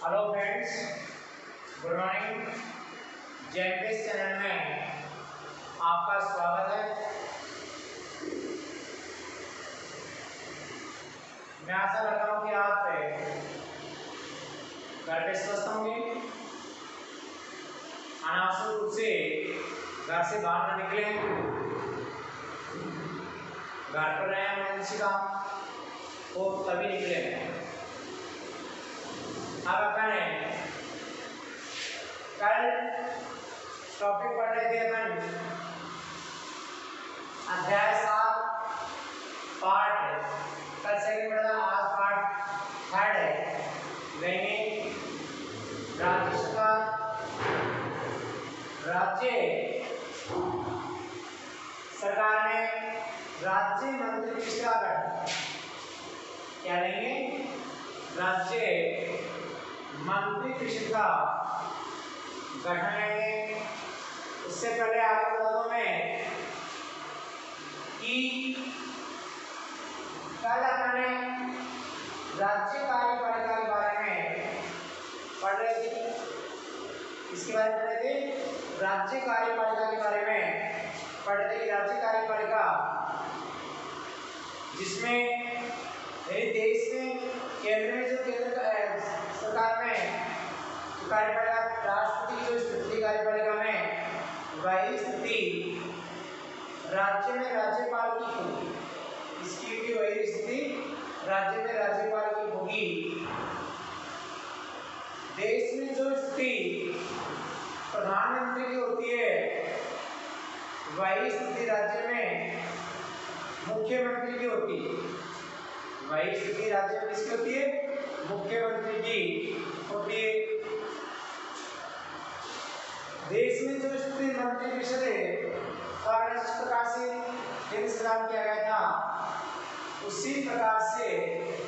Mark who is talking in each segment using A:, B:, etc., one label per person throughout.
A: Hello friends, good morning. JMPS channel में आपका स्वागत है। मैं आशा करता हूँ कि आप घर पे स्वस्थ होंगे, अनावश्यक रूप से घर से बाहर न निकलें, घर पर रहें, इमरजेंसी काम हो तभी निकलें। अब अपन कल टॉपिक पढ़ रहे थे, अपन अध्याय 7 पार्ट कल सेकंड पढ़ा, आज पार्ट थर्ड है। दैनिक राज्य सरकार ने राज्य मंत्रिमंडल का गठन क्या लेंगे? राज्य मंत्रिमंडल का गठन लेंगे। उससे पहले आपको बता दूं मैं कि कल अपने राज्य कार्यपालिका के बारे में पढ़ रहे थे। इसके बारे में पढ़ रहे थे, राज्य कार्यपालिका के बारे में पढ़ रहे थे। राज्य कार्यपालिका जिसमें देश में केंद्र में जो सरकार में जो कार्यपालिका, राष्ट्रपति की जो स्थिति कार्यपालिका में, वही स्थिति राज्य में राज्यपाल की होगी। इसकी भी वही स्थिति राज्य में राज्यपाल की होगी। देश में जो स्थिति प्रधानमंत्री की होती है, वही स्थिति राज्य में मुख्यमंत्री की होती है। वही स्थिति राज्य में किसकी होती है? मुख्यमंत्री की होती है। देश में जो स्थिति मंत्रिपरिषद है, जिस प्रकार से केंद्र सरकार किया गया था, उसी प्रकार से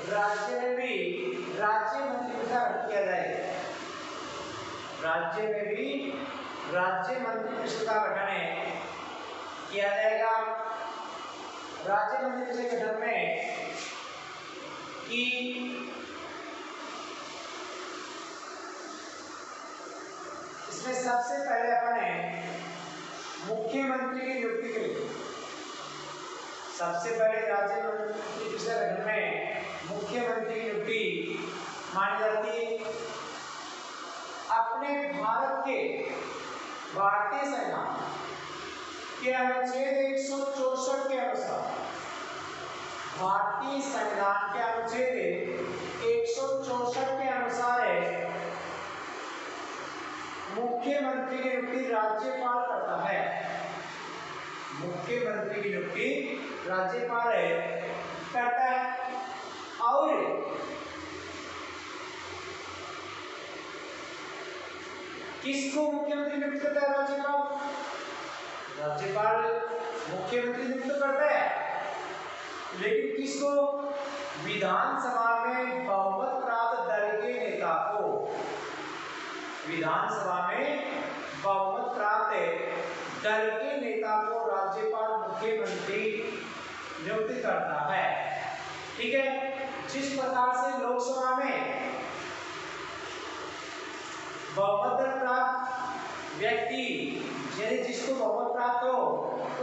A: राज्य में भी राज्य मंत्रिपरिषद का गठन किया जाएगा। राज्य में भी राज्य मंत्रिपरिषद का गठन किया जाएगा। राज्य मंत्रिपरिषद के गठन में कि इसमें सबसे पहले अपन मुख्यमंत्री की नियुक्ति करेंगे। सबसे पहले राज्य मंत्रिपरिषद गठन में मुख्यमंत्री की नियुक्ति मानी जाती है। अपने भारत के भारतीय संविधान के अनुच्छेद 164 के अनुसार, भारतीय संविधान के अनुच्छेद 164 के अनुसार मुख्यमंत्री की नियुक्ति राज्यपाल करता है। मुख्यमंत्री की नियुक्ति राज्यपाल करता है। और किसको मुख्यमंत्री नियुक्त करता है? राज्यपाल। राज्यपाल मुख्यमंत्री नियुक्त करता है, लेकिन किसको? विधानसभा में बहुमत प्राप्त दल के नेता को। विधानसभा में बहुमत प्राप्त दल के नेता को राज्यपाल मुख्यमंत्री नियुक्त करता है। ठीक है। जिस प्रकार से लोकसभा में बहुमत दल प्राप्त व्यक्ति, जिसको बहुमत प्राप्त हो,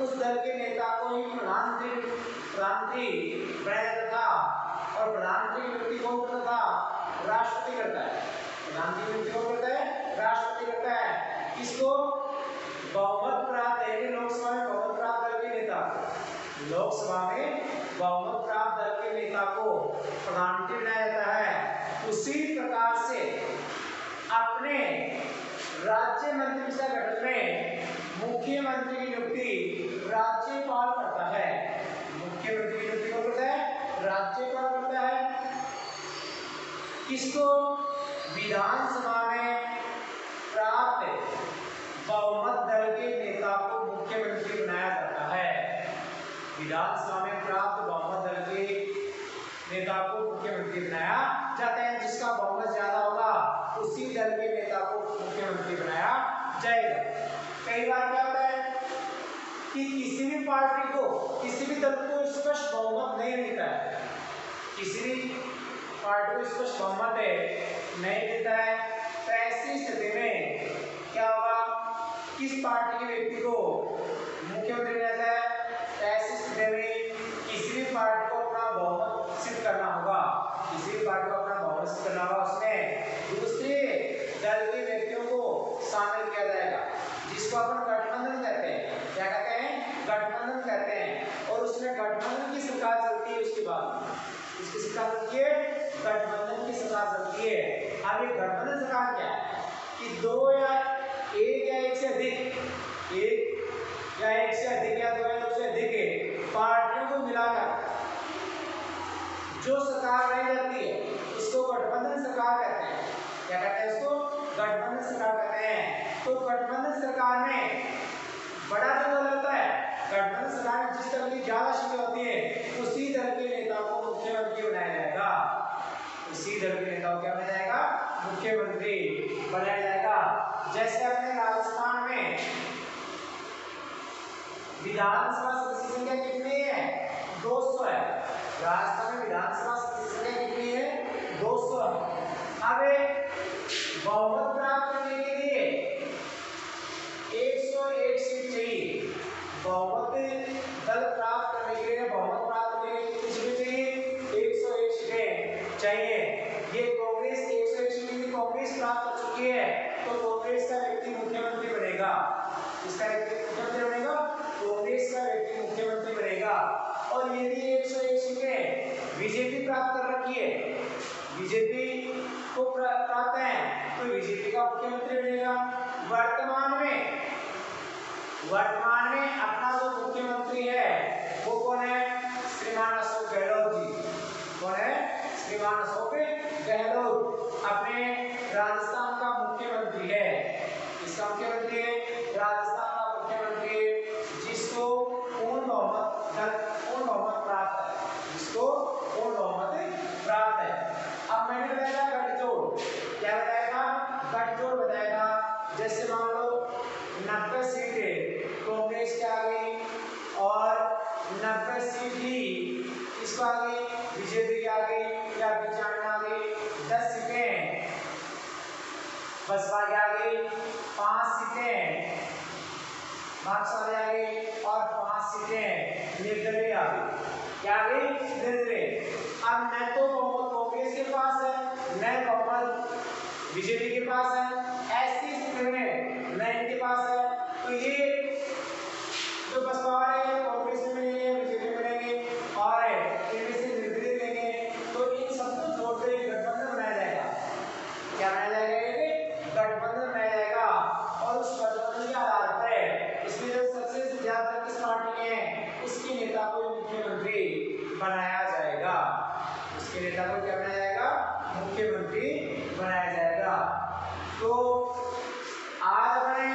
A: उस दल के नेता को ही प्रधानमंत्री बनाया जाता था। और प्रधानमंत्री की नियुक्ति कौन करता था? राष्ट्रपति करता है। प्रधानमंत्री की नियुक्ति कौन करता है? राष्ट्रपति करता है। किसको? बहुमत प्राप्त है। लोकसभा में बहुमत प्राप्त दल के नेता, लोकसभा में बहुमत प्राप्त दल के नेता को प्रधानमंत्री बनाया जाता है। उसी प्रकार से अपने राज्य मंत्रिमंडल गठन में मुख्यमंत्री की नियुक्ति राज्यपाल करता है। मुख्यमंत्री की नियुक्ति कौन करता है? राज्यपाल करता है। किसको? विधानसभा में प्राप्त बहुमत दल के नेता को मुख्यमंत्री बनाया जाता है। विधानसभा में प्राप्त बहुमत दल के नेता को मुख्यमंत्री बनाया जाता है। जिसका बहुमत ज्यादा होगा, उसी दल के नेता को मुख्यमंत्री बनाया जाएगा। कई बार क्या होता है कि किसी भी पार्टी को, किसी भी दल को स्पष्ट बहुमत नहीं मिलता है। किसी भी पार्टी को स्पष्ट बहुमत नहीं देता है, तो ऐसी स्थिति में क्या होगा, किस पार्टी के व्यक्ति को मुख्यमंत्री बनाया है, ऐसी स्थिति में किसी भी पार्टी को अपना बहुमत सिद्ध करना होगा, किसी भी पार्टी को अपना बहुमत सिद्ध करना होगा, उसमें दूसरे दल के व्यक्तियों को शामिल किया जाएगा, जिसको अपन गठबंधन कहते हैं। क्या कहते हैं? गठबंधन कहते हैं। और उसमें गठबंधन की सरकार चलती है, उसके बाद इसकी सरकार चलती है, गठबंधन की सरकार चलती है। अब ये गठबंधन सरकार क्या है कि दो या एक से अधिक, एक या एक से अधिक या दो या दो से अधिक पार्टियों को मिलाकर जो सरकार बनाई जाती है उसको गठबंधन सरकार कहते हैं। क्या कहते हैं? उसको गठबंधन सरकार कहते हैं। तो गठबंधन सरकार में बड़ा जो दल होता है, गठबंधन सरकार में जिस दल की ज्यादा सीटें होती है उसी दल के नेता को मुख्यमंत्री बनाया जाएगा, उसी दल के नेता को क्या बनाया जाएगा? मुख्यमंत्री बनाया जाएगा। जैसे अपने राजस्थान में विधानसभा सदस्य संख्या कितनी है? 200 है। राजस्थान में विधानसभा सदस्य संख्या कितनी है? 200 है। अब बहुमत प्राप्त करने के लिए 101 सीट चाहिए। बहुमत दल प्राप्त करने के लिए, बहुमत प्राप्त करने के लिए कितनी सीटें चाहिए? 101 सीटें चाहिए। ये कांग्रेस 101 सीटें कांग्रेस प्राप्त कर चुकी है, तो कांग्रेस का व्यक्ति मुख्यमंत्री बनेगा। इसका व्यक्ति मुख्यमंत्री बनेगा, कांग्रेस का व्यक्ति मुख्यमंत्री बनेगा। और यदि 101 सीटें बीजेपी प्राप्त कर रखी है, बीजेपी को प्राप्त है, तो बीजेपी का मुख्यमंत्री बनेगा। वर्तमान में अपना जो मुख्यमंत्री है वो कौन है? श्रीमान अशोक गहलोत जी। कौन है? श्रीमान अशोक गहलोत अपने राजस्थान का मुख्यमंत्री है। इसका मुख्यमंत्री है, राजस्थान का मुख्यमंत्री है, जिसको पूर्ण बहुमत प्राप्त है, जिसको पूर्ण बहुमत प्राप्त है। अब मैंने बताया गठजोड़, क्या बताया था? गठजोड़ बताया था। जैसे मान लो 90 सीटें कांग्रेस की आ गई और 90 सीट ही इसको आ गई, बीजेपी की आ गई या 95 आ गई, 10 सीटें बसपा की आ गई, 5 सीटें मार्क्सवादी आ गई और 5 सीटें निर्दलीय आ गई। क्या आ गई? निर्दलीय। अब न तो बहुमत कांग्रेस के पास है, न बहुमत बीजेपी के पास है, ऐसी स्थिति में न इनके पास है, तो ये जो बसपा वाले हैं कांग्रेस में मिलेंगे, बीजेपी में मिलेंगे और इनमें से निर्दलीय लेंगे, तो इन सबको जोड़कर एक गठबंधन बनाया जाएगा। क्या बनाया जाएगा? एक गठबंधन बनाया जाएगा। और उस गठबंधन के आधार पर इसमें जो सबसे ज्यादा किस पार्टी के हैं उसके नेता को मुख्यमंत्री बनाया जाएगा। उसके नेता को क्या बनाया जाएगा? मुख्यमंत्री बनाया जाएगा। तो आज अपने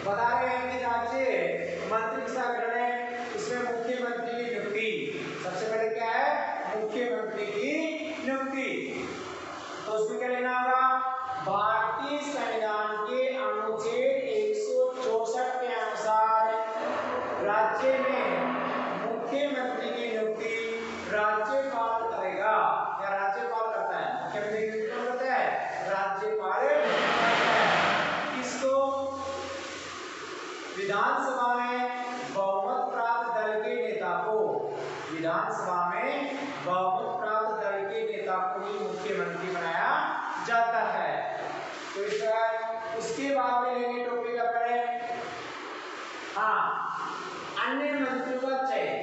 A: बता रहे हैं कि राज्य मंत्री किसका गठन है, उसमें मुख्यमंत्री की नियुक्ति। सबसे पहले क्या है? मुख्यमंत्री की नियुक्ति। तो उसमें क्या लेना होगा? भारतीय संविधान के अनुच्छेद 164 के अनुसार राज्य में मुख्यमंत्री की नियुक्ति राज्यपाल करेगा। या राज्यपाल करता है? मुख्यमंत्री की नियुक्ति कौन करता है? राज्यपाल करता है। किसको? विधानसभा में बहुमत प्राप्त दल के नेता को, विधानसभा में बहुमत प्राप्त दल के नेता को ही मुख्यमंत्री बनाया जाता है। तो इस तरह उसके बाद में लेंगे टॉपिक अपने अन्य मंत्रियों का चयन।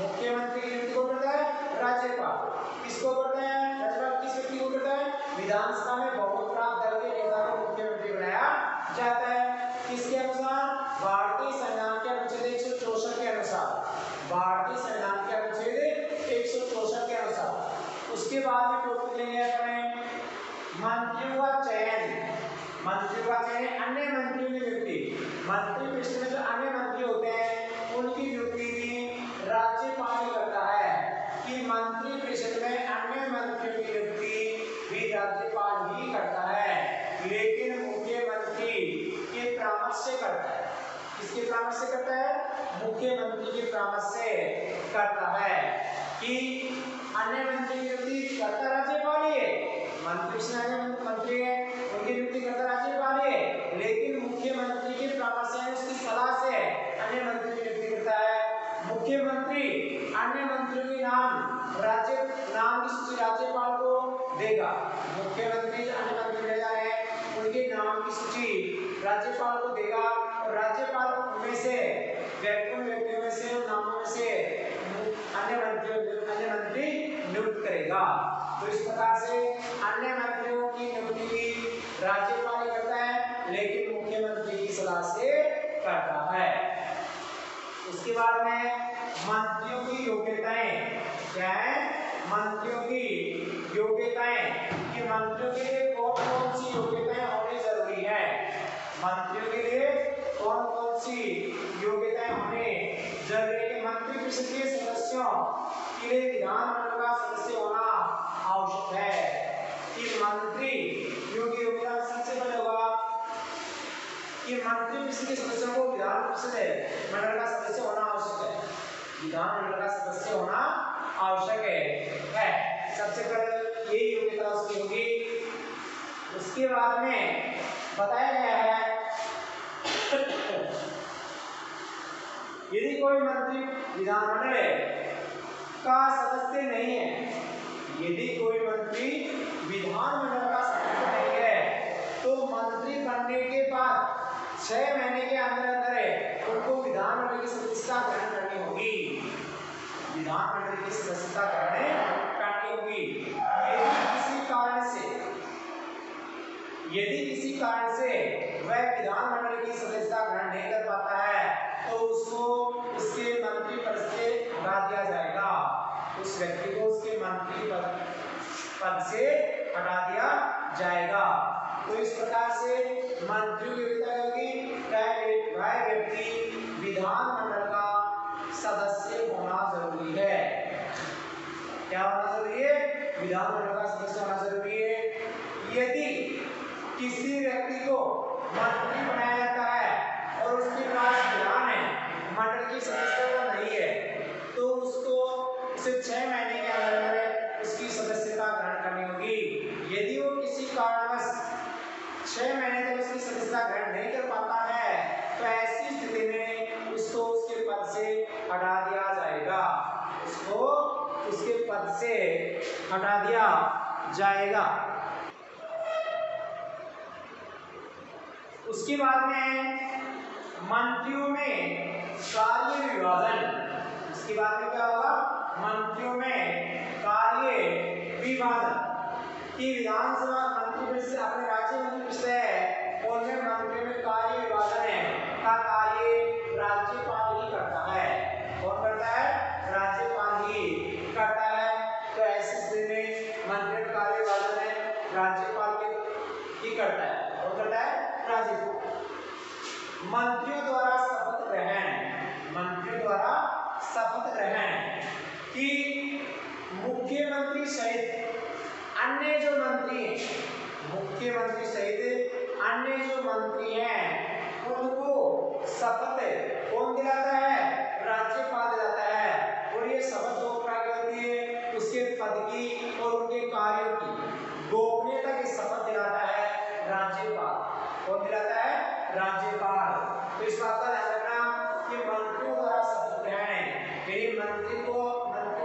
A: मुख्यमंत्री की नियुक्ति को करता है राज्यपाल। किसको करता है? राज्यपाल किस व्यक्ति को करता है? विधानसभा में बहुमत प्राप्त दल के नेता को मुख्यमंत्री बनाया जाता है। किसके अनुसार? भारतीय संविधान के अनुच्छेद 164 के अनुसार। भारतीय संविधान के अनुच्छेद 164 के अनुसार। उसके बाद में टॉपिक लेंगे अपने मंत्रियों का चयन। मंत्रियों का चयन, अन्य मंत्रियों की नियुक्ति। मंत्री परिषद में जो अन्य मंत्री होते हैं उनकी नियुक्ति भी राज्यपाल ही करता है। कि मंत्री परिषद में अन्य मंत्रियों की नियुक्ति भी राज्यपाल ही करता है, लेकिन मुख्यमंत्री के परामर्श से करता है। किसके परामर्श से करता है? मुख्यमंत्री के परामर्श से करता है। कि अन्य मंत्री की नियुक्ति करता मंत्री है उनकी नियुक्ति करता राज्यपाल है, लेकिन मुख्यमंत्री के परामर्श से उसकी सलाह से अन्य मंत्री की नियुक्ति करता है। मुख्यमंत्री अन्य मंत्रियों के नाम की सूची राज्यपाल को देगा। मुख्यमंत्री अन्य मंत्री रह जाए उनके नाम की सूची राज्यपाल को देगा और राज्यपाल में से व्यक्तियों में से नामों में से अन्य मंत्री नियुक्त करेगा। तो इस प्रकार से अन्य मंत्रियों की नियुक्ति राज्यपाल करता है, लेकिन मुख्यमंत्री की सलाह से करता है। उसके बाद में मंत्रियों की योग्यताएं क्या है? मंत्रियों की योग्यताएं कि मंत्रियों के लिए कौन कौन सी योग्यताएं होनी जरूरी है। मंत्रियों के लिए कौन कौन सी योग्यताएं होने जरूरी है कि मंत्रिपरिषद के सदस्यों के लिए विधानमंडल का सदस्य होना आवश्यक है। कि मंत्री योग्य योग्यता सबसे पहले होगा कि मंत्रिपरिषद के सदस्यों को विधान परिषद मंडल का सदस्य होना आवश्यक है। विधानमंडल का सदस्य होना आवश्यक है। सबसे पहले यही योग्यता उसकी होगी। उसके बाद में बताया गया है यदि कोई मंत्री विधानमंडल का सदस्य नहीं है, यदि कोई मंत्री विधानमंडल का सदस्य नहीं है, तो मंत्री बनने के बाद 6 महीने के अंदर उनको विधानमंडल की सदस्यता ग्रहण करनी होगी। विधानमंडल की सदस्यता ग्रहण करनी होगी। यदि किसी कारण से वह विधानमंडल की सदस्यता ग्रहण नहीं कर पाता है, तो उसको उसके मंत्री पद से हटा दिया जाएगा। उस व्यक्ति को उसके मंत्री पद से हटा दिया जाएगा। तो इस प्रकार से मंत्रियों की योग्यता होगी वह व्यक्ति विधानमंडल का सदस्य होना जरूरी है। क्या होना जरूरी है? विधानमंडल का सदस्य होना जरूरी है। यदि किसी व्यक्ति को मंत्री बनाया जाता है और उसके पास मंडल की सदस्यता नहीं है, तो उसको उसे 6 महीने के अंदर उसकी सदस्यता ग्रहण करनी होगी। यदि वो किसी कारणवश 6 महीने तक उसकी सदस्यता ग्रहण नहीं कर पाता है, तो ऐसी स्थिति में उसको उसके पद से हटा दिया जाएगा। उसको उसके पद से हटा दिया जाएगा। उसके बाद में मंत्रियों में कार्य विभाजन। इसके बाद में क्या होगा? मंत्रियों में कार्य विभाजन की विधानसभा मंत्रिपरिषद अपने राज्य मंत्रिपरिषद है, उनमें मंत्रियों में कार्य विभाजन है का कार्य राज्यपाल ही करता है। कौन करता है? राज्यपाल ही करता है। तो ऐसी स्थिति में मंत्रियों का कार्य विभाजन है राज्यपाल ही करता है। कौन करता है? राज्यपाल। मंत्रियों द्वारा शपथ ग्रहण। मंत्रियों द्वारा शपथ ग्रहण कि मुख्यमंत्री सहित अन्य जो मंत्री हैं, मुख्यमंत्री सहित अन्य जो मंत्री हैं, उनको शपथ कौन दिलाता है? राज्यपाल दिलाता है। और ये शपथ 2 प्रकार की होती है, उसके पद की और उनके कार्यों की गोपनीयता की शपथ दिलाता है राज्यपाल। कौन दिलाता है? राज्यपाल। तो इस बात का ध्यान रखना कि मंत्रियों द्वारा शपथ ग्रहण, यदि मंत्री को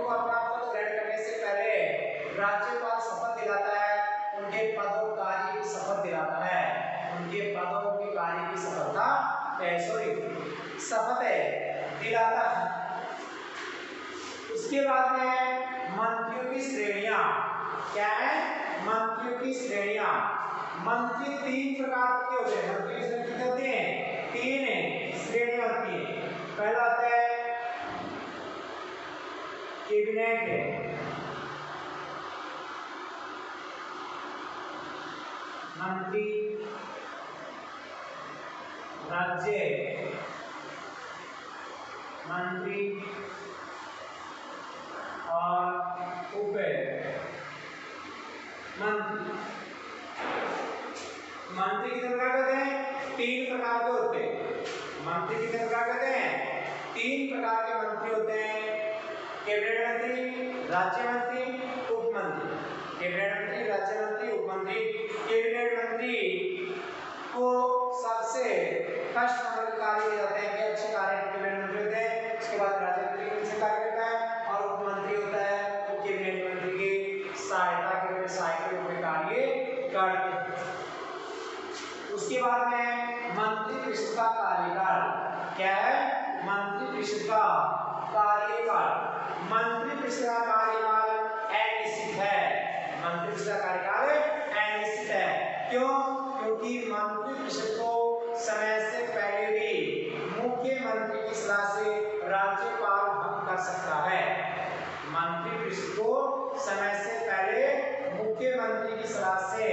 A: अपना पद ग्रहण करने से पहले राज्यपाल शपथ दिलाता है, उनके पद और कार्य की शपथ दिलाता है। उनके पद और उनके कार्य की शपथ दिलाता है। उसके बाद में मंत्रियों की श्रेणियां क्या है? मंत्रियों की श्रेणियां। मंत्री 3 प्रकार के होते हैं। मंत्री की श्रेणी कितने होते हैं? 3 श्रेणियां होती हैं। पहला होता है कैबिनेट मंत्री, राज्य मंत्री और उप मंत्री। मंत्री कितने प्रकार के होते हैं? 3 प्रकार के होते हैं। मंत्री कितने प्रकार के होते हैं? 3 प्रकार के मंत्री होते हैं। कैबिनेट मंत्री, राज्य मंत्री, उप मंत्री। कैबिनेट मंत्री, राज्य मंत्री, उप मंत्री, कैबिनेट मंत्री को सबसे फर्स्ट नंबर के कार्य दिए जाते हैं कि अच्छे कार्य कैबिनेट मंत्री होते हैं। उसके बाद राज्य मंत्री के अच्छे कार्य होता है और उप मंत्री होता है वो कैबिनेट मंत्री की सहायता के सहायक रूप में कार्य करते हैं। उसके बाद में मंत्री परिषद का कार्यकाल क्या है? मंत्री परिषद का कार्यकाल, मंत्री परिषद का कार्यकाल अनिश्चित है। मंत्री परिषद का कार्यकाल अनिश्चित है। क्यों? क्योंकि मंत्री परिषद को समय से पहले भी मुख्यमंत्री की सलाह से राज्यपाल भंग कर सकता है। मंत्री परिषद को समय से पहले मुख्यमंत्री की सलाह से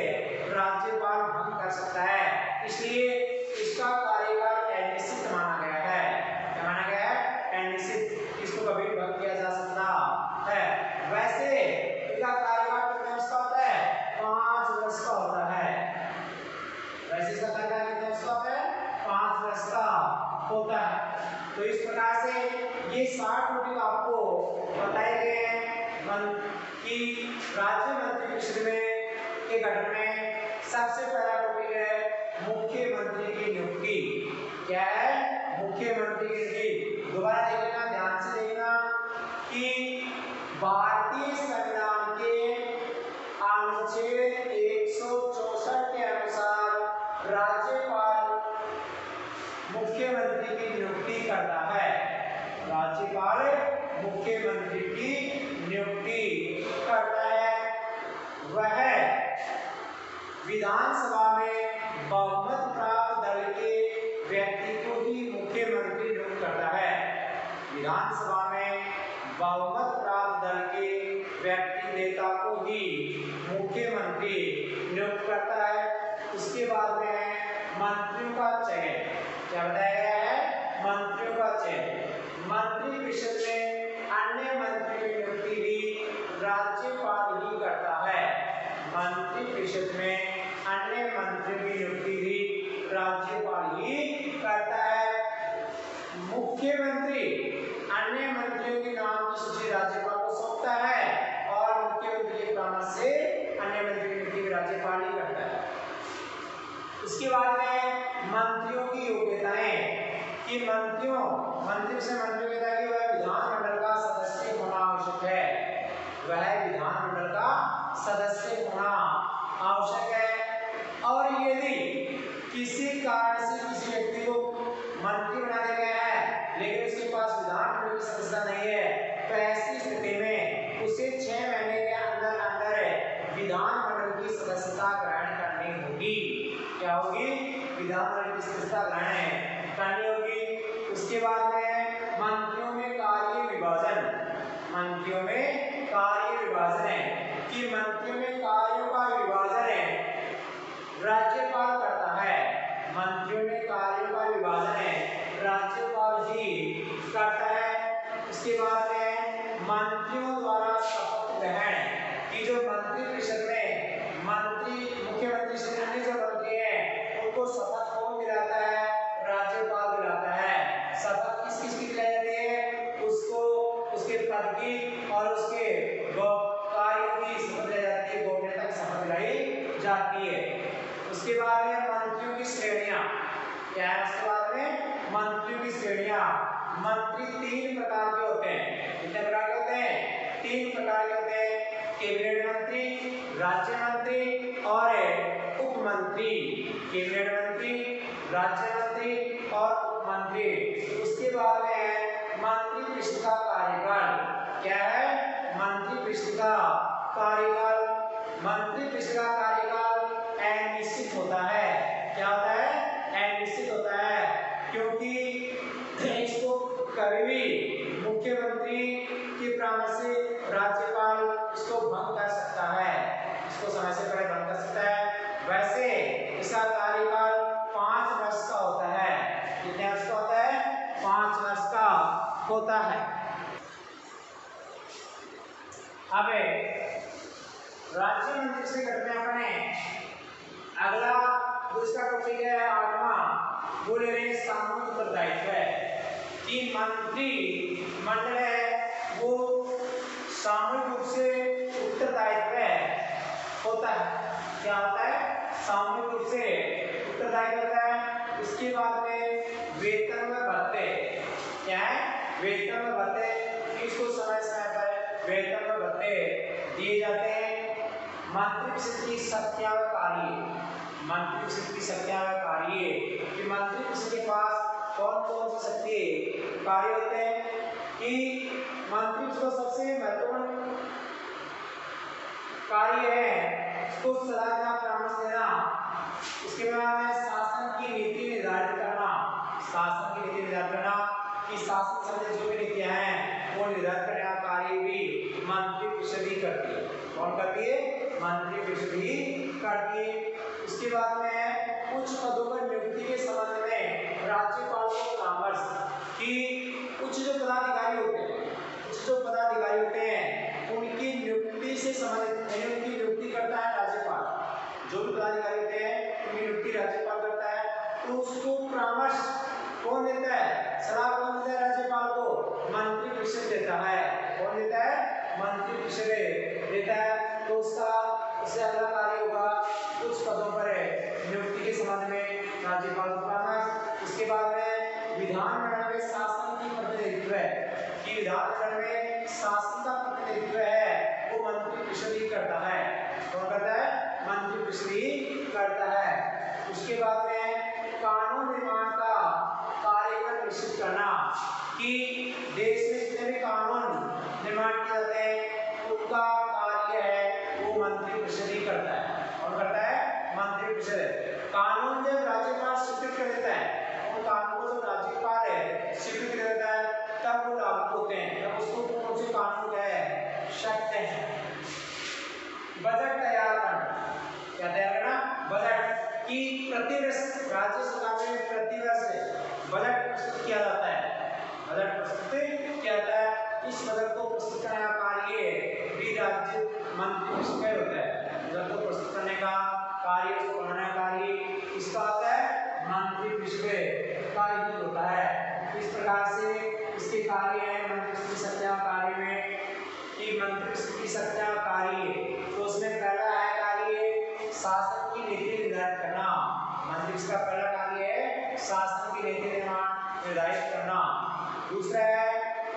A: राज्यपाल भंग कर सकता है, इसलिए इसका कार्यकाल अनिश्चित माना गया है। क्या माना गया है? अनिश्चित। इसको कभी भंग किया जा सकता है। वैसे इसका कार्यकाल कितने वर्ष का होता है? 5 वर्ष का होता है। वैसे इसका कार्यकाल कितने वर्ष का होता है? 5 वर्ष का होता है। तो इस प्रकार से ये 60 टॉपिक आपको बताए गए हैं कि राज्य मंत्री परिषद में के गठन में सबसे पहला टॉपिक है मुख्यमंत्री की नियुक्ति। क्या है? मुख्यमंत्री की नियुक्ति। दोबारा देखना, ध्यान से देखना कि भारतीय संविधान के अनुच्छेद 164 के अनुसार राज्यपाल मुख्यमंत्री की नियुक्ति करता है। राज्यपाल मुख्यमंत्री की नियुक्ति करता है। वह विधानसभा में बहुमत प्राप्त दल के व्यक्ति को ही मुख्यमंत्री नियुक्त करता है। विधानसभा में बहुमत प्राप्त दल के व्यक्ति नेता को ही मुख्यमंत्री नियुक्त करता है। उसके बाद में है मंत्रियों का चयन। क्या बताया गया है? मंत्रियों का चयन। मंत्री परिषद में अन्य मंत्रियों की नियुक्ति भी राज्यपाल ही करता है। मंत्री परिषद में अन्य मंत्रियों की नियुक्ति भी राज्यपाल ही करता है। मुख्यमंत्री अन्य मंत्रियों के नाम की सूची राज्यपाल को सौंपता है और मुख्यमंत्री के परामर्श से अन्य मंत्री की नियुक्ति भी राज्यपाल ही करता है। उसके बाद में मंत्रियों की योग्यताएं कि मंत्री से मंत्री की योग्यता की वह विधानमंडल का सदस्य होना आवश्यक है। वह विधानमंडल का सदस्य होना आवश्यक है। और यदि किसी कारण से किसी व्यक्ति को मंत्री बना दिया गया है लेकिन उसके पास विधानमंडल की सदस्यता नहीं है, तो ऐसी स्थिति में उसे 6 महीने के अंदर अंदर विधानमंडल की सदस्यता ग्रहण करनी होगी। क्या होगी? विधानमंडल की सदस्यता ग्रहण करनी होगी। उसके बाद में मंत्रियों में कार्य विभाजन। मंत्रियों में कार्य विभाजन है कि मंत्रियों में कार्यों का विभाजन है राज्यपाल करता है। मंत्रियों में कार्यों का विभाजन है राज्यपाल ही करता है। उसके बाद में मंत्रियों द्वारा शपथ ग्रहण की जो मंत्री परिषद में मुख्यमंत्री से अन्य जो मंत्री हैं उनको शपथ कौन दिलाता है? राज्यपाल दिलाता है। शपथ किस किस की दिलाई जाती है? उसको उसके पद की और उसके कार्यों की शपथ दिलाई जाती है, गोपनीयता की शपथ दिलाई जाती है। उसके बाद में मंत्रियों की श्रेणियां। क्या है? उसके बाद में मंत्रियों की श्रेणियां। मंत्री 3 प्रकार के होते हैं। कितने प्रकार के होते हैं? 3 प्रकार के होते हैं। कैबिनेट मंत्री, राज्य मंत्री और उप मंत्री। कैबिनेट मंत्री, राज्य मंत्री और उप मंत्री। उसके बाद में है मंत्री परिषद का कार्यकाल। क्या है? मंत्री परिषद का कार्यकाल। मंत्री परिषद का कार्यकाल अनिश्चित होता है। क्या होता है? अनिश्चित होता है, क्योंकि इसको कभी भी मुख्यमंत्री के परामर्श से राज्यपाल इसको भंग कर सकता है। इसको समय से पहले भंग कर सकता है। वैसे इसका कार्यकाल 5 वर्ष का होता है। कितने वर्ष का होता है? 5 वर्ष का होता है। अब राज्य मंत्री से घटना अपने अगला दूसरा टॉपिक है 8वां, वो ले रहे हैं सामूहिक उत्तरदायित्व है कि मंत्री मंडल है वो सामूहिक रूप से उत्तरदायित्व को होता है, क्या होता है, सामूहिक रूप से उत्तरदायी होता है। उसके बाद में वेतन व भत्ते, क्या है, वेतन व भत्ते, इसको समय समय पर वेतन व भत्ते दिए जाते हैं। मंत्रिपरिषद की शक्तियां व कार्य, मंत्रिपरिषद की शक्तियां व कार्य कि मंत्रिपरिषद के पास कौन कौन सी शक्ति कार्य होते हैं कि मंत्रिपरिषद का सबसे महत्वपूर्ण कार्य है उसको सलाह देना, परामर्श देना। उसके बाद में शासन की नीति निर्धारित करना, शासन की नीति निर्धारित करना कि शासन संबंधी जो भी नीतियां हैं वो निर्धारित करने का कार्य भी मंत्रिपरिषद ही करती है। कौन करती है, मंत्रिपरिषद ही करती है। उसके बाद में उच्च पदों पर नियुक्ति के संबंध में राज्यपाल को परामर्श कि उच्च जो पदाधिकारी होते हैं, उच्च जो पदाधिकारी होते हैं उनकी नियुक्ति से संबंधित, यानी उनकी नियुक्ति करता है राज्यपाल। जो भी पदाधिकारी होते हैं उनकी नियुक्ति राज्यपाल करता है, तो उसको परामर्श कौन देता है, सलाह कौन देता है राज्यपाल को, मंत्रिपरिषद देता है। कौन देता है, मंत्रिपरिषद देता है। तो उससे अगला कार्य होगा उच्च पदों पर नियुक्ति के संबंध में राज्यपाल को परामर्श। उसके बाद में विधानमंडल में शासन की प्रतिनिधित्व है कि विधानमंडल में शासन का प्रतिनिधित्व है वो मंत्रिपरिषद ही करता है। कौन करता है, मंत्रिपरिषद ही करता है। उसके बाद में कानून निर्माण का कार्यक्रम निश्चित करना कि देश में जितने भी कानून निर्माण किए जाते हैं उनका कार्य है वो मंत्रिपरिषद ही करता है। कौन करता है, मंत्रिपरिषद। कानून जब राज्यपाल स्वीकृत कर देता है, उन कानून को जब राज्यपाल है स्वीकृत कर देता है तब वो लागू होते हैं, तब उसको कौन से कानून क्या है, शक्त है। बजट तैयार करना, क्या तैयार करना, बजट की प्रतिवर्ष राज्य सरकार में प्रतिवर्ष बजट प्रस्तुत किया जाता है, बजट प्रस्तुत किया जाता है। इस बजट को प्रस्तुत करने का कार्य भी राज्य मंत्रिपरिषद का होता है। बजट को प्रस्तुत करने का कार्य, उसको बनाने का कार्य किसका होता है, मंत्रिपरिषद का ही होता है। इस प्रकार से इसके कार्य है मंत्रिपरिषद की शक्तियां कार्य में कि मंत्रिपरिषद की शक्तियां कार्य, तो उसमें पहला है कार्य शासन की नीति निर्धारित करना। मंत्रिपरिषद का पहला कार्य है शासन की नीति निर्धारित करना। दूसरा है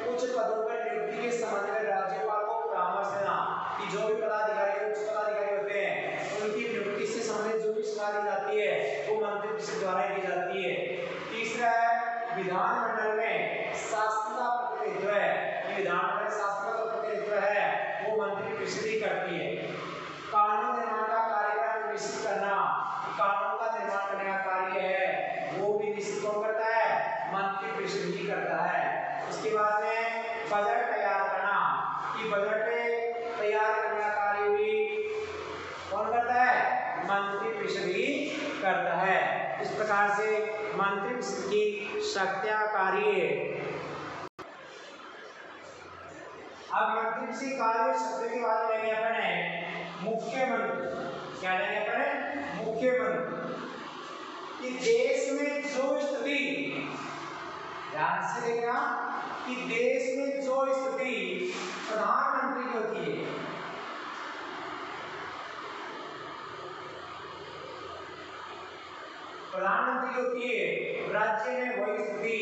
A: उच्च पदों पर नियुक्ति के संबंध में राज्यपाल को परामर्श देना कि जो भी पदाधिकारी, उच्च पदाधिकारी होते हैं उनकी नियुक्ति से संबंधित जो भी सलाह दी जाती है वो मंत्रिपरिषद द्वारा दी जाती है। तीसरा है विधानमंडल में शासन का प्रतिनिधित्व है कि विधानमंडल शासन का प्रतिनिधित्व है वो मंत्रिपरिषद ही करती है। कानून निर्माण का कार्यक्रम निश्चित करना, कानून का निर्माण करने का कार्य है वो भी निश्चित कौन करता है, मंत्रिपरिषद ही करता है। उसके बाद में बजट तैयार करना कि बजट तैयार करने का कार्य भी कौन करता है, मंत्रिपरिषद ही करता है। इस प्रकार से मंत्रिपरिषद की शक्तियां कार्य। अब मंत्रिपरिषद कार्य शब्द के बाद लेंगे अपन मुख्यमंत्री। क्या लेंगे अपन, मुख्यमंत्री। कि देश में जो स्थिति, ध्यान से देखना कि देश में जो स्थिति प्रधानमंत्री की होती है, प्रधानमंत्री की होती है, राज्य में वही स्थिति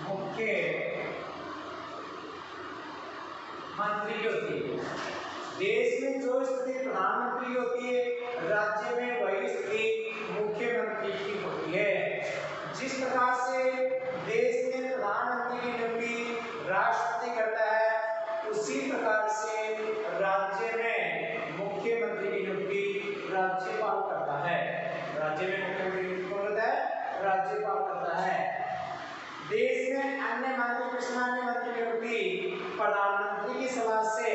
A: मुख्य मंत्री की होती है। देश में जो स्थिति प्रधानमंत्री की होती है, राज्य में वही स्थिति मुख्यमंत्री की होती है। जिस प्रकार से देश में प्रधानमंत्री की नियुक्ति राष्ट्रपति करता है, उसी प्रकार से राज्य में मुख्यमंत्री की नियुक्ति राज्यपाल करता है। राज्य में मुख्यमंत्री की नियुक्ति कौन करता है, राज्यपाल करता है। देश में अन्य मंत्री की नियुक्ति प्रधानमंत्री की सलाह से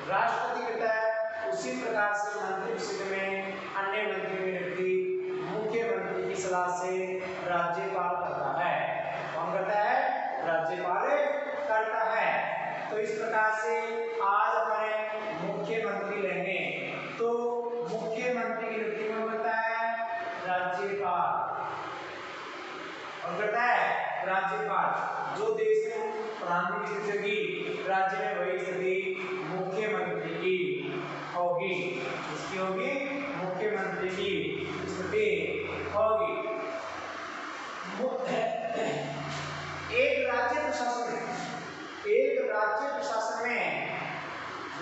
A: राष्ट्रपति करता है, उसी प्रकार से मंत्रिपरिषद में अन्य मंत्री की नियुक्ति मुख्यमंत्री की सलाह से राज्यपाल करता है। कौन करता है, राज्यपाल करता है। तो इस प्रकार से आज अपने मुख्यमंत्री लेंगे। तो मुख्यमंत्री की नियुक्ति कौन करता है, राज्यपाल। कौन करता है, राज्यपाल। जो देश में प्रधानमंत्री की स्थिति, राज्य में वही स्थिति मुख्यमंत्री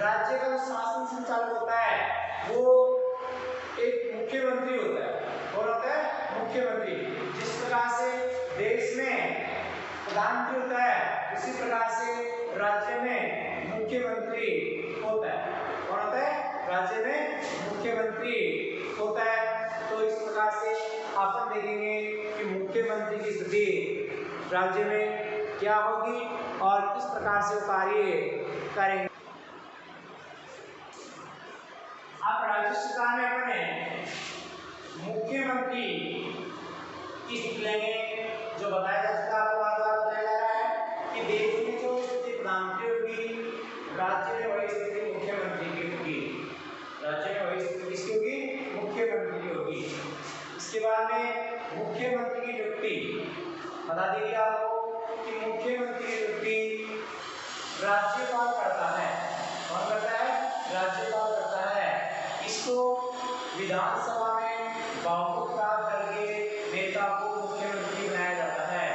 A: राज्य का जो शासन संचालक होता है वो एक मुख्यमंत्री होता है। कौन होता है? मुख्यमंत्री। जिस प्रकार से देश में प्रधानमंत्री होता है उसी प्रकार से राज्य में मुख्यमंत्री होता है। कौन होता है? राज्य में मुख्यमंत्री होता है। तो इस प्रकार से अपन देखेंगे कि मुख्यमंत्री की स्थिति राज्य में क्या होगी और किस प्रकार से कार्य करेंगे। आप राज्य सरकार में अपने मुख्यमंत्री की स्थिति लेंगे। जो बताया जा चुका आपको बार बार बताया जा रहा है कि देश में जो स्थिति प्रधानमंत्री होगी, राज्य में वही स्थिति मुख्यमंत्री की होगी। राज्य में वही स्थिति किसकी होगी? मुख्यमंत्री की होगी। इसके बाद में मुख्यमंत्री की नियुक्ति बता दीजिए आपको कि मुख्यमंत्री की नियुक्ति राज्यपाल करता है। कौन करता है? राज्यपाल करता है। इसको विधानसभा में बहुमत प्राप्त करके नेता को मुख्यमंत्री बनाया जाता है।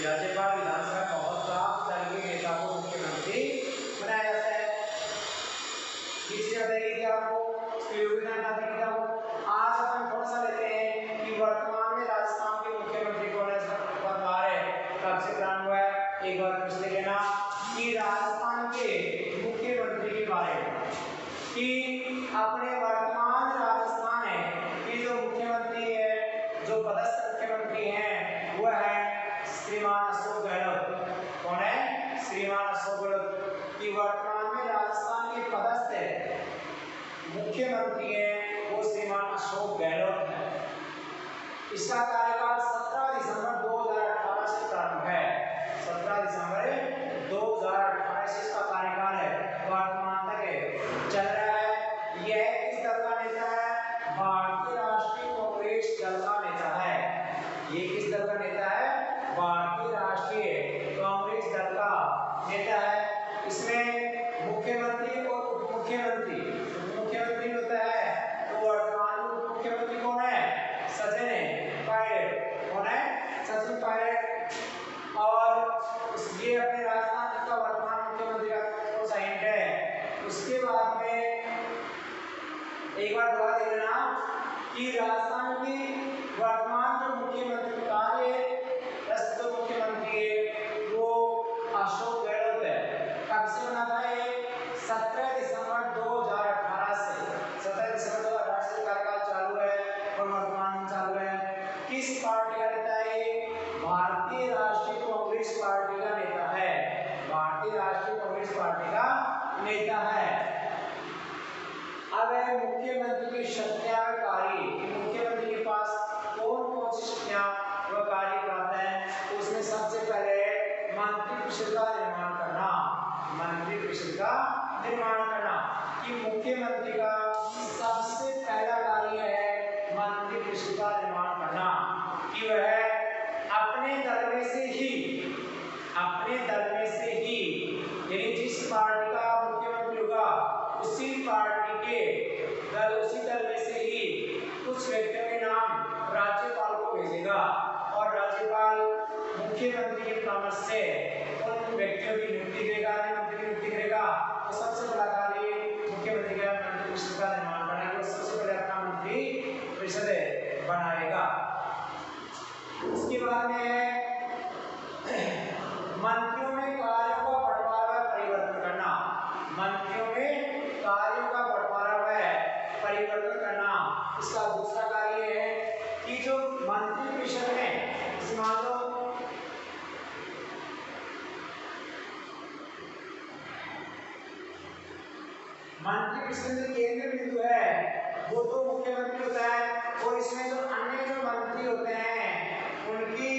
A: राज्यपाल विधानसभा में बहुमत प्राप्त करके नेता को मुख्यमंत्री बनाया जाता है। तीसरी बताइए आपको आज अपन थोड़ा सा लेते हैं कि वर्तमान में राजस्थान के मुख्यमंत्री कौन है। कब से प्रारंभ हुआ है एक बार पूछ लेना कि राजस्थान के मुख्यमंत्री के बारे में कि अपने वर्तमान राजस्थान है कि जो मुख्यमंत्री है, जो पदस्थ मुख्यमंत्री हैं वह है श्रीमान अशोक गहलोत। कौन है? श्रीमान अशोक गहलोत। कि वर्तमान में राजस्थान के पदस्थ मुख्यमंत्री है वो श्रीमान अशोक गहलोत है। इसका कार्यकाल 17 दिसंबर 2018 से प्रारंभ है। 17 दिसंबर 2018 से इसका कार्यकाल है, वर्तमान तक चल रहा है। यह किस दल का नेता है? भारतीय राष्ट्रीय कांग्रेस दल का नेता है। ये किस दल का नेता है? भारतीय राष्ट्रीय कांग्रेस दल का नेता है। इसमें मुख्यमंत्री और उप मुख्यमंत्री होता है। तो वर्तमान मुख्यमंत्री कौन है? सचिन पायलट। कौन है? सचिन पायलट। और ये अपने राजस्थान का वर्तमान मुख्यमंत्री का साइंट है। उसके बाद में एक बार दोबारा देख लेना कि राजस्थान की वर्तमान जो मुख्यमंत्री प्रस्तुत मुख्यमंत्री है वो अशोक गहलोत है। कब से बना था ये? 17 दिसंबर 2018 से। 17 दिसंबर 2018 से कार्यकाल चालू है और वर्तमान में चालू है। किस पार्टी का नेता है ये? भारतीय राष्ट्रीय कांग्रेस पार्टी का नेता है। भारतीय राष्ट्रीय कांग्रेस पार्टी का नेता है। अब है मुख्यमंत्री की शक्तियां व कार्य। मुख्यमंत्री के पास कौन कौन सी शक्तियां व कार्य प्राप्त है? उसमें सबसे पहले मंत्रिपरिषद का निर्माण करना। मंत्रिपरिषद का निर्माण करना कि मुख्यमंत्री का सबसे पहला कार्य है मंत्रिपरिषद का निर्माण करना कि वह अपने दल में से ही यानी जिस पार्टी का मुख्यमंत्री होगा उसी पार्टी के उसी दल में से ही कुछ व्यक्तियों के नाम राज्यपाल को भेजेगा और राज्यपाल मुख्यमंत्री के परामर्श से उन व्यक्तियों की नियुक्ति करेगा। मंत्री की नियुक्ति करेगा। तो सबसे बड़ा कार्य मुख्यमंत्री का मंत्रिपरिषद का निर्माण करना है। सबसे पहले अपना मंत्रिपरिषद बनाएगा। उसके बाद में मंत्रियों में कार्यों का बंटवारा व परिवर्तन करना। मंत्रियों में कार्यों का बंटवारा व परिवर्तन करना इसका दूसरा कार्य है कि जो मंत्रिपरिषद में मान लो मंत्रिपरिषद में केंद्रीय बिंदु है वो तो मुख्यमंत्री होता है और इसमें जो अन्य जो मंत्री होते हैं उनकी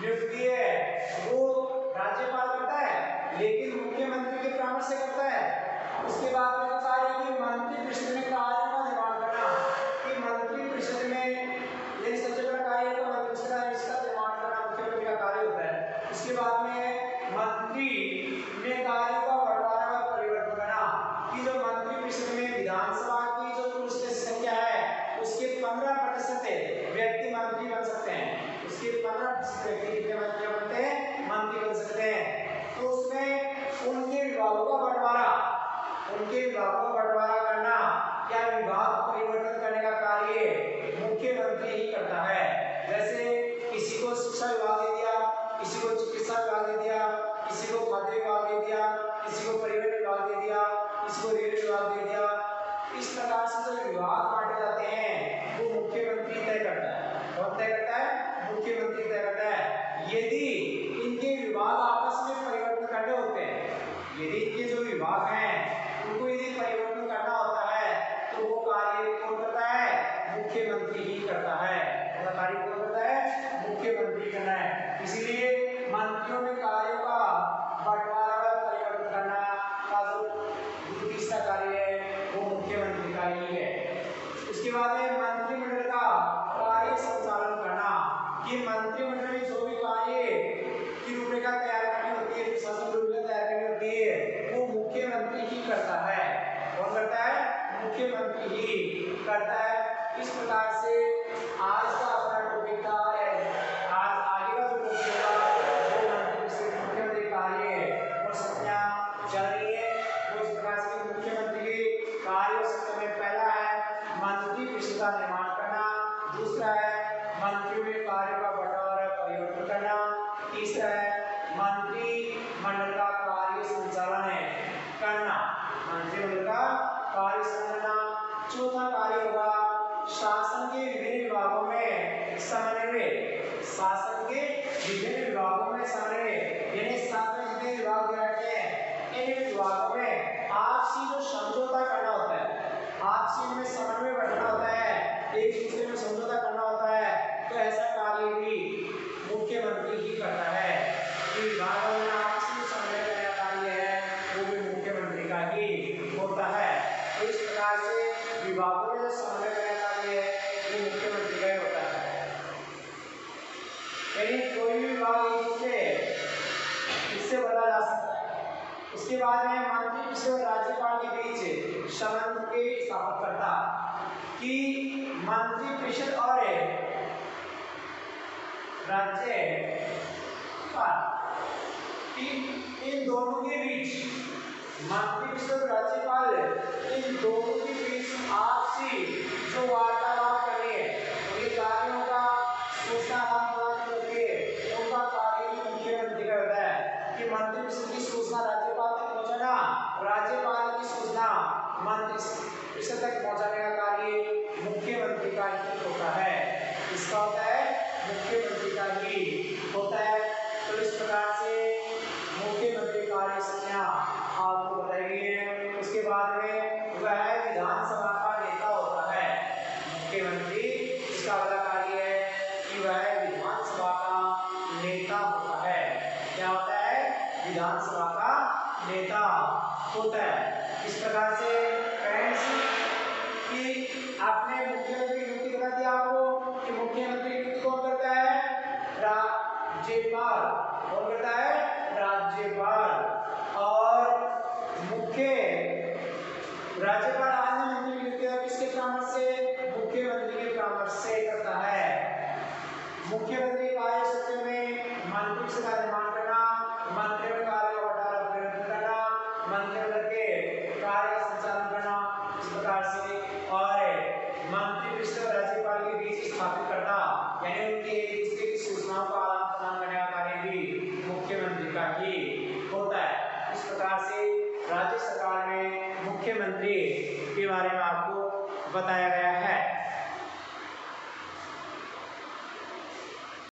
A: नियुक्ति है वो राज्यपाल करता है लेकिन मुख्यमंत्री के परामर्श से करता है। उसके बाद में कार्य कि मंत्रिपरिषद में कार्यों का निर्माण करना कि मंत्रिपरिषद में ये सबसे बड़ा कार्य होता है मंत्रिपरिषद का इसका निर्माण करना मुख्यमंत्री का कार्य होता है। उसके बाद में मंत्री में कार्यों का बंटवारा व परिवर्तन करना कि जो मंत्रिपरिषद में विधानसभा की जो कुल संख्या है उसके 15% व्यक्ति मंत्री बन सकते हैं। उसके 15% व्यक्ति कितने मंत्री बनते हैं? मंत्री बन सकते हैं। तो उसमें उनके विभागों का बंटवारा उनके विभागों का बंटवारा करना या विभाग परिवर्तन करने का कार्य मुख्यमंत्री ही करता है। जैसे किसी को शिक्षा विभाग दे दिया, किसी को चिकित्सा विभाग दे दिया, किसी को खाद्य विभाग दे दिया, किसी को परिवहन विभाग दे दिया, किसी को रेल विभाग दे दिया। इस प्रकार से जो विभाग बांटे जाते हैं वो मुख्यमंत्री तय करता है। कौन तय करता है? मुख्यमंत्री तय करता है। यदि इनके विभाग आपस में परिवर्तन करने होते हैं, यदि इनके जो विभाग हैं उनको यदि परिवर्तन करना होता है तो वो कार्य कौन करता है? मुख्यमंत्री ही करता है। वो कार्य कौन करता है? मुख्यमंत्री करना है। इसलिए मंत्रियों में कार्यों का बंटवारा परिवर्तन करना का जो तीसरा कार्य है वो मुख्यमंत्री का ही है। उसके बाद है मंत्रिमंडल का कार्य संचालन करना। ये मंत्रिमंडल में जो भी कार्य की रूपरेखा तैयार करनी होती है, शासन रूपरेखा तैयार करनी होती है, वो मुख्यमंत्री ही करता है। कौन करता है? मुख्यमंत्री ही करता है। इस प्रकार से आज का अपना टॉपिक था, आज आगे का जो टॉपिक होगा वो मंत्री से मुख्यमंत्री कार्य और संज्ञा चल रही है। वो इस प्रकार से मुख्यमंत्री के कार्य संज्ञा में पहला है मंत्री परिषद का निर्माण करना, दूसरा है मंत्रियों में कार्य का बंटवारा परिवर्तन करना, तीसरा है मंत्रिमंडल का कार्य संचालन करना, मंत्रिमंडल का कार्य संचालन। चौथा कार्य होगा शासन के विभिन्न विभागों में समन्वय। शासन के विभिन्न विभागों में समन्वय, यानी शासन के विभिन्न विभाग रहते हैं, इन विभागों में आपसी जो समझौता करना होता है, आपसी में समन्वय बढ़ाना होता है, एक दूसरे में समझौता करना होता है, तो ऐसा कार्य भी मुख्यमंत्री ही करता है। विभागों में आपसी समन्वय करने का कार्य है वो भी मुख्यमंत्री का ही होता है। तो इस प्रकार से विभागों में जो समन्वय करने का कार्य है वो मुख्यमंत्री का ही होता है। यानी कोई भी विभाग इससे बदला जा सकता है। उसके बाद में मंत्री परिषद और राज्यपाल के बीच संबंध के स्थापनकर्ता कि मंत्री परिषद और राज्यपाल इन दोनों के बीच, मंत्री परिषद और राज्यपाल इन दोनों के बीच आपसी जो वार्तालाप करनी है, उनके कार्यों का सूचना आदान-प्रदान करके उनका कार्य भी मुख्यमंत्री का होता है कि मंत्री परिषद की सूचना राज्यपाल तक पहुंचाना, राज्यपाल की सूचना मंत्री परिषद तक पहुंचाने का कार्य मुख्यमंत्री का ही होता है। इसका होता है मुख्यमंत्री का ही होता है। तो इस प्रकार से मुख्यमंत्री कार्य संज्ञा आपको बताई गई है। उसके बाद में वह विधानसभा का नेता होता है। मुख्यमंत्री इसका अगला कार्य है कि वह विधानसभा का नेता होता है। क्या होता है? विधानसभा का नेता होता है। इस प्रकार से कि आपने मुख्यमंत्री की नियुक्ति बता दिया आपको कि मुख्यमंत्री की नियुक्ति कौन करता है? राज्यपाल। कौन करता है? राज्यपाल। और मुख्य राज्यपाल अन्य मंत्री की नियुक्ति किसके परामर्श से? मुख्यमंत्री के परामर्श से करता है। मुख्यमंत्री कार्य सूची में मंत्री परिषद का निर्माण करना, मंत्रियों में कार्य का बंटवारा परिवर्तन करना, मंत्रिमंडल के कार्य का संचालन करना, इस प्रकार से, और मंत्री परिषद और राज्यपाल के बीच स्थापित करना, यानी उनके एक दूसरे की सूचनाओं का आदान प्रदान करने का कार्य भी मुख्यमंत्री का ही होता है। इस प्रकार से राज्य सरकार में मुख्यमंत्री के बारे में आपको बताया गया है।